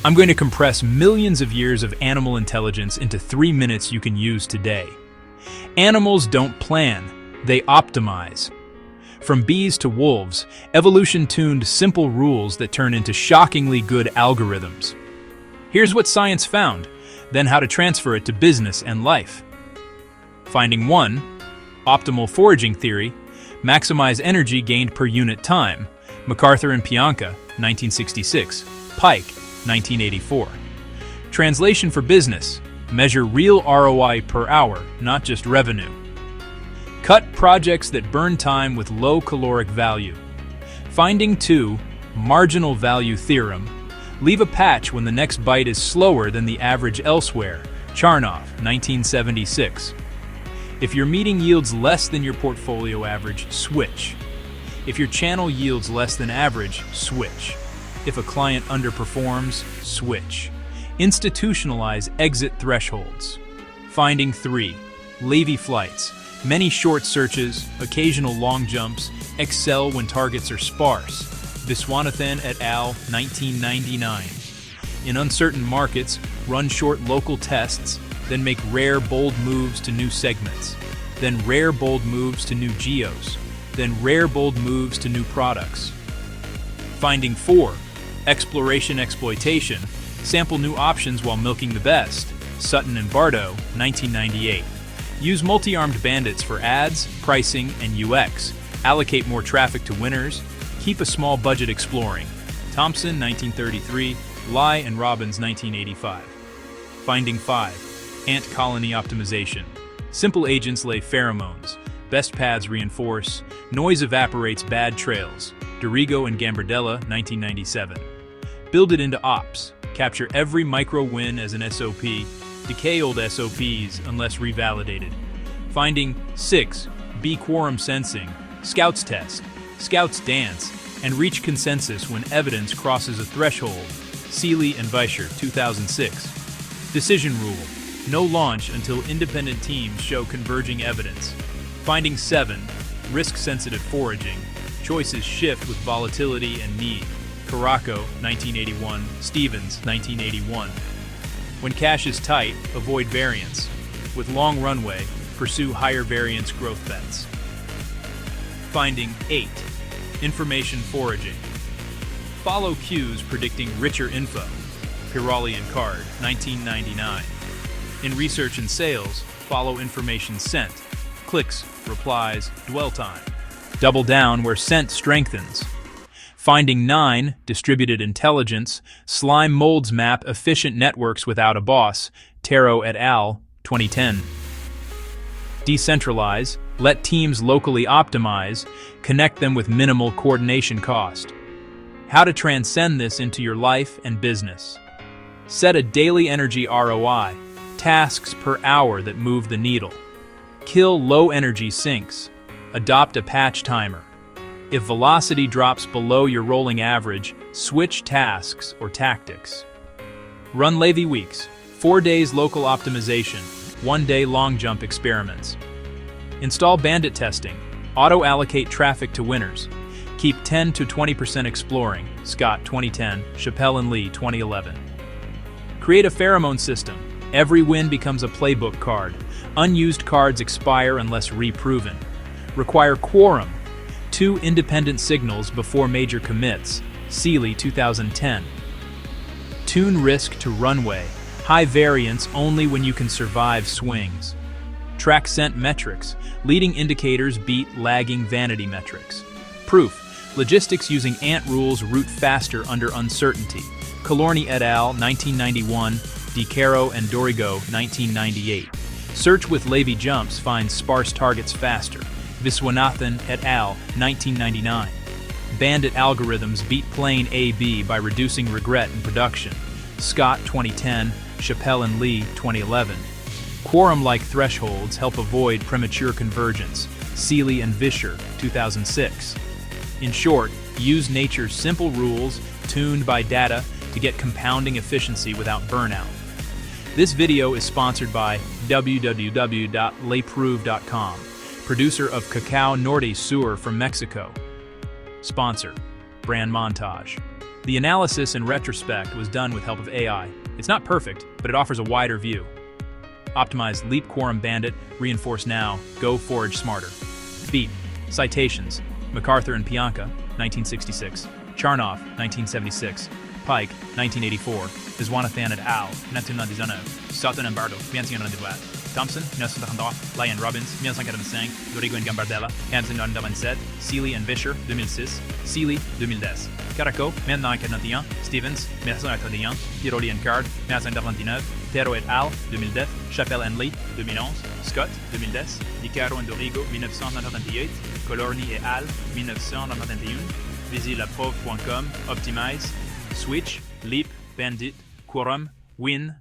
I'm going to compress millions of years of animal intelligence into 3 minutes you can use today. Animals don't plan, they optimize. From bees to wolves, evolution tuned simple rules that turn into shockingly good algorithms. Here's what science found, then how to transfer it to business and life. Finding 1. Optimal foraging theory. Maximize energy gained per unit time. MacArthur and Pianka, 1966. Pike, 1984. Translation for business. Measure real ROI per hour, not just revenue. Cut projects that burn time with low caloric value. Finding 2. Marginal value theorem. Leave a patch when the next byte is slower than the average elsewhere. Charnoff, 1976. If your meeting yields less than your portfolio average, switch. If your channel yields less than average, switch. If a client underperforms, switch. Institutionalize exit thresholds. Finding 3. Levy flights. Many short searches, occasional long jumps, excel when targets are sparse. Viswanathan et al., 1999. In uncertain markets, run short local tests, then make rare, bold moves to new segments, then rare, bold moves to new geos, then rare, bold moves to new products. Finding 4. Exploration exploitation. Sample new options while milking the best. Sutton and Bardo, 1998. Use multi-armed bandits for ads, pricing, and UX. Allocate more traffic to winners. Keep a small budget exploring. Thompson, 1933. Lai and Robbins, 1985. Finding 5. Ant colony optimization. Simple agents lay pheromones. Best paths reinforce. Noise evaporates bad trails. Dorigo and Gambardella, 1997. Build it into ops. Capture every micro win as an SOP. Decay old SOPs unless revalidated. Finding 6. Be quorum sensing. Scouts test. Scouts dance. And reach consensus when evidence crosses a threshold. Seeley and Vischer, 2006. Decision rule. No launch until independent teams show converging evidence. Finding 7. Risk-sensitive foraging. Choices shift with volatility and need. Caraco, 1981. Stevens, 1981. When cash is tight, avoid variance. With long runway, pursue higher variance growth bets. Finding 8. Information foraging. Follow cues predicting richer info. Pirali and Card, 1999. In research and sales, follow information sent. Clicks, replies, dwell time. Double down where sent strengthens. Finding 9. Distributed intelligence. Slime molds map efficient networks without a boss. Taro et al., 2010. Decentralize. Let teams locally optimize. Connect them with minimal coordination cost. How to transcend this into your life and business. Set a daily energy ROI. Tasks per hour that move the needle. Kill low-energy sinks. Adopt a patch timer. If velocity drops below your rolling average, switch tasks or tactics. Run Levy weeks. 4 days local optimization. 1 day long jump experiments. Install bandit testing. Auto-allocate traffic to winners. Keep 10 to 20% exploring. Scott, 2010. Chappelle and Lee, 2011. Create a pheromone system. Every win becomes a playbook card. Unused cards expire unless reproven. Require quorum. 2 independent signals before major commits. Seeley, 2010. Tune risk to runway. High variance only when you can survive swings. Track scent metrics. Leading indicators beat lagging vanity metrics. Proof. Logistics using ant rules route faster under uncertainty. Calorni et al., 1991. DiCaro and Dorigo, 1998. Search with Levy jumps finds sparse targets faster. Viswanathan et al., 1999. Bandit algorithms beat plain A/B by reducing regret in production. Scott, 2010. Chappelle and Lee, 2011. Quorum-like thresholds help avoid premature convergence. Seeley and Vischer, 2006. In short, use nature's simple rules, tuned by data, to get compounding efficiency without burnout. This video is sponsored by www.layprove.com, producer of Cacao Norte Sur from Mexico. Sponsor, Brand Montage. The analysis in retrospect was done with help of AI. It's not perfect, but it offers a wider view. Optimized Leap Quorum Bandit, Reinforce Now, Go Forage Smarter. Beat. Citations. MacArthur and Pianka, 1966. Charnoff, 1976. Pike, 1984. Viswanathan et al., 1999. Sutton and Bardo, 1998. Thompson, 1933. Lyon Robbins, 1985. Dorigo and Gambardella, 1997. Seeley and Vischer, 2006. Seeley, 2010. Caraco, 1991. Stevens, 1991. Tiroli and Card, 1999. Tero et al., 2010. Chappelle and Lee, 2011. Scott, 2010. Nicaro and Dorigo, 1998. Colorny et al., 1991. Visilapreuve.com, Optimize, Switch, Leap, Bandit, Quorum, Win,